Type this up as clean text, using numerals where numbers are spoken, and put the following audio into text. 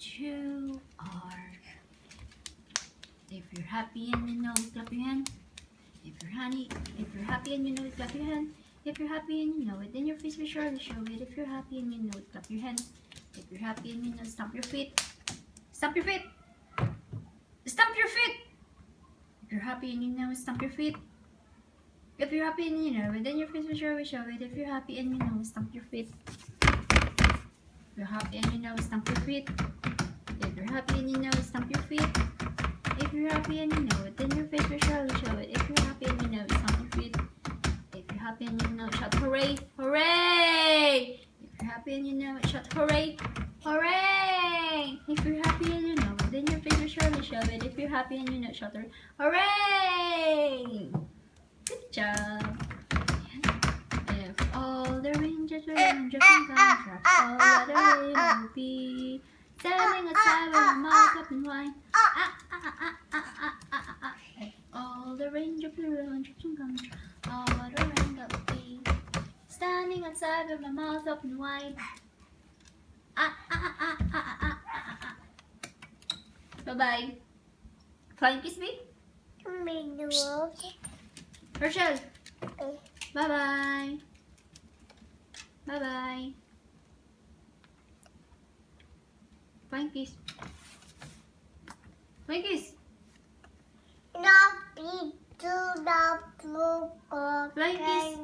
2R. If you're happy and you know it, clap your hand. If you're happy and you know it, clap your hand. If you're happy and you know it, then your face will surely show it. If you're happy and you know it, clap your hands. If you're happy and you know it, stamp your feet. Stamp your feet! Stamp your feet! If you're happy and you know it, stamp your feet. If you're happy and you know it, then your face will surely show it. If you're happy and you know it, stamp your feet. If you're happy and you know it, stamp your feet. If you're happy and you know it, stamp your feet. If you're happy and you know it, then your face will surely show it. If you're happy and you know it, stamp your feet. If you're happy and you know it, shout hooray! Hooray! If you're happy and you know it, shout hooray! Hooray! If you're happy and you know it, then your face will surely show it. If you're happy and you know it, shout hooray! Good job! If all the raindrops were raindrops and gumdrops, all that a rain will be. Standing outside with a mug up and wine. If all the raindrops were raindrops and gumdrops, all that a rain will be. Standing outside with my mouth up and wine. Bye-bye. Flying kiss me? Hershyl. Bye-bye. Bye-bye. Flying kiss. Flying kiss. Flying kiss.